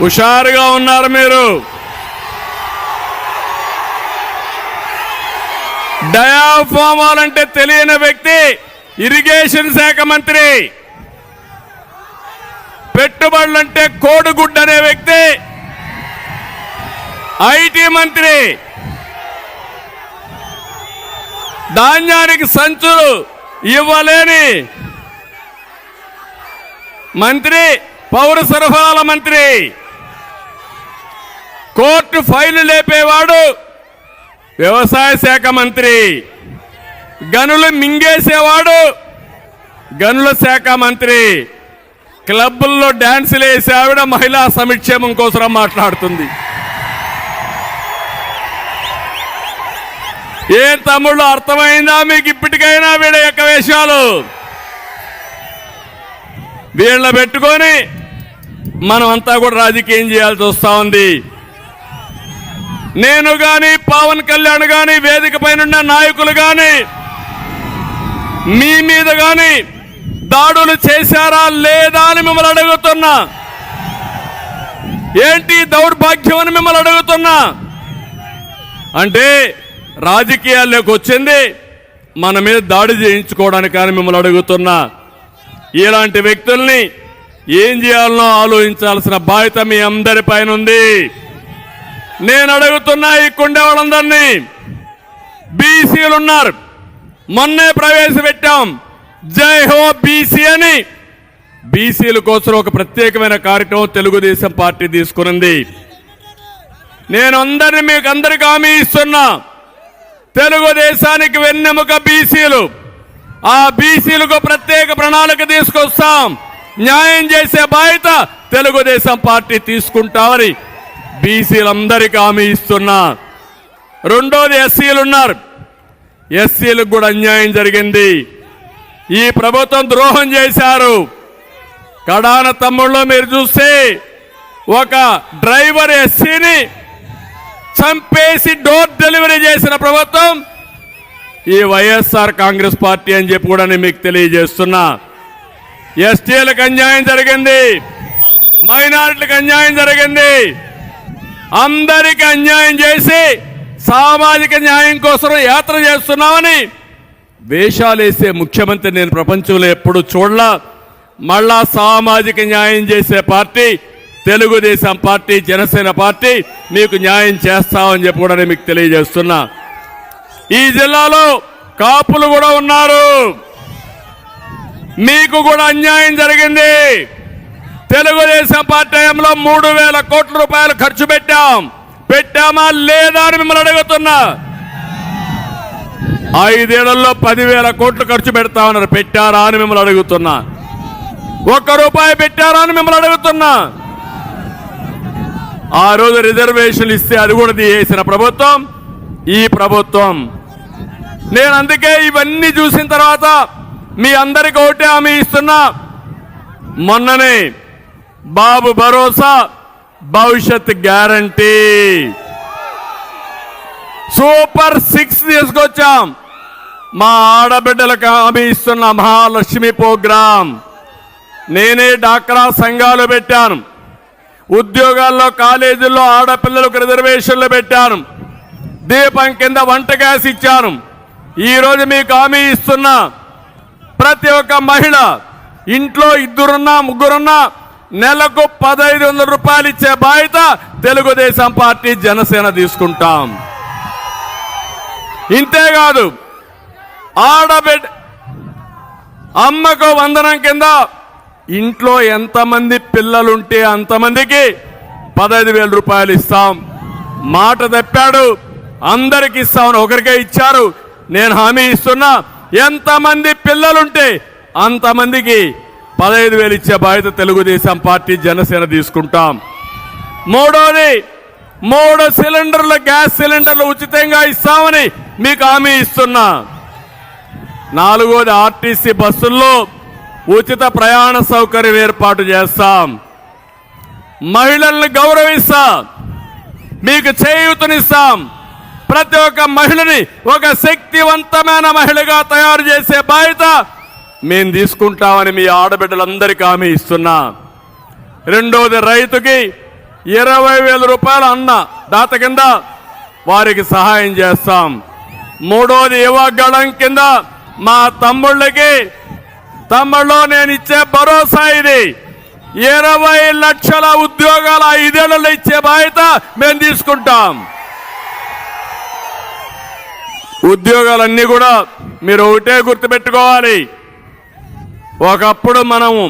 హుషారుగా ఉన్నారు మీరు. డయాఫామాల్ అంటే తెలియని వ్యక్తి ఇరిగేషన్ శాఖ మంత్రి, పెట్టుబడులంటే కోడిగుడ్డు అనే వ్యక్తి ఐటీ మంత్రి, ధాన్యానికి సంచులు ఇవ్వలేని మంత్రి పౌర సరఫరాల మంత్రి, కోర్టు ఫైలు లేపేవాడు వ్యవసాయ శాఖ మంత్రి, గనులు మింగేసేవాడు గనుల శాఖ మంత్రి, క్లబ్బుల్లో డాన్సులు వేసే ఆవిడ మహిళా సంక్షేమం కోసం మాట్లాడుతుంది. ఏం తమ్ముళ్ళు అర్థమైందా మీకు ఇప్పటికైనా వీళ్ళ యొక్క వేషాలు? వీళ్ళ పెట్టుకొని మనం అంతా కూడా రాజకీయం చేయాల్సి వస్తా ఉంది. నేను గాని పవన్ కళ్యాణ్ గాని వేదిక పైన నాయకులు గాని మీ మీద గాని దాడులు చేశారా లేదా అని మిమ్మల్ని అడుగుతున్నా. ఏంటి దౌర్భాగ్యం అని మిమ్మల్ని అడుగుతున్నా. అంటే రాజకీయాల్లోకి వచ్చింది మన మీద దాడి చేయించుకోవడానికి కానీ మిమ్మల్ని అడుగుతున్నా. ఇలాంటి వ్యక్తుల్ని ఏం చేయాలనో ఆలోచించాల్సిన బాధ్యత మీ అందరి పైన ఉంది. నేను అడుగుతున్నా ఈ కుండే వాళ్ళందరినీ, బీసీలు ఉన్నారు, మొన్నే ప్రవేశపెట్టాం జై హో బీసీ అని. బీసీల కోసం ఒక ప్రత్యేకమైన కార్యక్రమం తెలుగుదేశం పార్టీ తీసుకున్నది. నేను మీకు అందరికీ హామీ ఇస్తున్నా, తెలుగుదేశానికి వెన్నెముక బీసీలు. ఆ బీసీలకు ప్రత్యేక ప్రణాళిక తీసుకొస్తాం. న్యాయం చేసే బాధ్యత తెలుగుదేశం పార్టీ తీసుకుంటామని బీసీలందరికీ హామీ ఇస్తున్నా. రెండోది ఎస్సీలు ఉన్నారు, ఎస్సీలకు కూడా అన్యాయం జరిగింది. ఈ ప్రభుత్వం ద్రోహం చేశారు. కడాన తమ్ముళ్ళు మీరు చూస్తే ఒక డ్రైవర్ ఎస్సీని చంపేసి డోర్ డెలివరీ చేసిన ప్రభుత్వం ఈ వైఎస్ఆర్ కాంగ్రెస్ పార్టీ అని చెప్పి కూడా నేను మీకు తెలియజేస్తున్నా. ఎస్టీలకు అన్యాయం జరిగింది, మైనారిటీలకు అన్యాయం జరిగింది. అందరికీ అన్యాయం చేసి సామాజిక న్యాయం కోసం యాత్ర చేస్తున్నామని వేషాలేసే ముఖ్యమంత్రి నేను ప్రపంచంలో ఎప్పుడు చూడలా. మళ్ళా సామాజిక న్యాయం చేసే party Telugu Desam party, Janasena party మీకు న్యాయం చేస్తామని చెప్పి కూడా నేను మీకు తెలియజేస్తున్నా. ఈ జిల్లాలో కాపులు కూడా ఉన్నారు, మీకు కూడా అన్యాయం జరిగింది. తెలుగుదేశం పార్టీ హయాంలో 3,000 కోట్ల రూపాయలు ఖర్చు పెట్టామా లేదా అని మిమ్మల్ని అడుగుతున్నా. 5 ఏళ్లలో 10,000 కోట్లు ఖర్చు పెడతామన్నారు, పెట్టారా అని మిమ్మల్ని అడుగుతున్నా. 1 రూపాయి పెట్టారా అని మిమ్మల్ని అడుగుతున్నా. ఆ రోజు రిజర్వేషన్లు ఇస్తే అది కూడా తీసేసిన ప్రభుత్వం ఈ ప్రభుత్వం. నేను అందుకే ఇవన్నీ చూసిన తర్వాత మీ అందరికీ ఒకటే హామీ ఇస్తున్నా. మొన్ననే బాబు భరోసా, భవిష్యత్ గ్యారంటీ, సూపర్ 6 తీసుకొచ్చాం. మా ఆడబిడ్డలకు హామీ ఇస్తున్న మహాలక్ష్మి ప్రోగ్రాం. నేనే డాక్రా సంఘాలు పెట్టాను, ఉద్యోగాల్లో కాలేజీల్లో ఆడపిల్లలకు రిజర్వేషన్లు పెట్టాను, దీపం కింద వంట గ్యాస్ ఇచ్చాను. ఈరోజు మీకు హామీ ఇస్తున్నా, ప్రతి ఒక్క మహిళ ఇంట్లో 2 ముగ్గురున్నా నెలకు 1,500 రూపాయలు ఇచ్చే బాధ్యత తెలుగుదేశం పార్టీ, జనసేన తీసుకుంటాం. ఇంతేకాదు ఆడబిడ్డ అమ్మకు వందనం కింద ఇంట్లో ఎంతమంది పిల్లలుంటే అంతమందికి 15,000 రూపాయలు ఇస్తాం. మాట తప్పాడు, అందరికి ఇస్తామని ఒకరికే ఇచ్చారు. నేను హామీ ఇస్తున్నా, ఎంతమంది పిల్లలుంటే అంతమందికి 15,000 ఇచ్చే బాధ్యత తెలుగుదేశం పార్టీ, జనసేన తీసుకుంటాం. మూడోది 3 సిలిండర్లు, గ్యాస్ సిలిండర్లు ఉచితంగా ఇస్తామని మీకు హామీ ఇస్తున్నా. నాలుగోది ఆర్టీసీ బస్సుల్లో ఉచిత ప్రయాణ సౌకర్యం ఏర్పాటు చేస్తాం. మహిళల్ని గౌరవిస్తాం, మీకు చేయూతనిస్తాం. ప్రతి ఒక్క మహిళని ఒక శక్తివంతమైన మహిళగా తయారు చేసే బాధ్యత మేము తీసుకుంటామని మీ ఆడబిడ్డలందరికీ హామీ ఇస్తున్నా. రెండోది రైతుకి 20,000 రూపాయలు అన్న దాత కింద వారికి సహాయం చేస్తాం. మూడోది యువగళం కింద మా తమ్ముళ్ళకి నేను ఇచ్చే భరోసా ఇది. 20 లక్షల ఉద్యోగాలు 5 ఏళ్లలో ఇచ్చే బాధ్యత మేము తీసుకుంటాం. ఉద్యోగాలన్నీ కూడా మీరు ఒకటే గుర్తుపెట్టుకోవాలి. ఒకప్పుడు మనము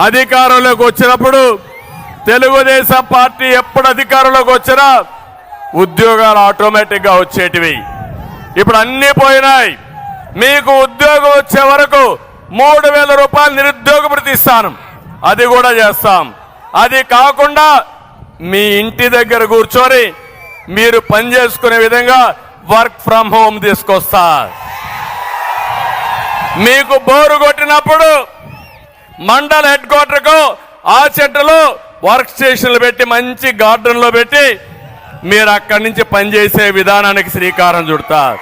అధికారంలోకి వచ్చినప్పుడు తెలుగుదేశం పార్టీ ఎప్పుడు అధికారంలోకి వచ్చినా ఉద్యోగాలు ఆటోమేటిక్గా వచ్చేటివి. ఇప్పుడు అన్నీ పోయినాయి. మీకు ఉద్యోగం వచ్చే వరకు 3,000 రూపాయలు నిరుద్యోగ భృతి ఇస్తాను, అది కూడా చేస్తాం. అది కాకుండా మీ ఇంటి దగ్గర కూర్చొని మీరు పని చేసుకునే విధంగా వర్క్ ఫ్రమ్ హోమ్ తీసుకొస్తా. మీకు బోరు కొట్టినప్పుడు మండల హెడ్ క్వార్టర్కు ఆ చెట్టులో వర్క్ స్టేషన్లు పెట్టి మంచి గార్డెన్లో పెట్టి మీరు అక్కడి నుంచి పనిచేసే విధానానికి శ్రీకారం చుడతారు.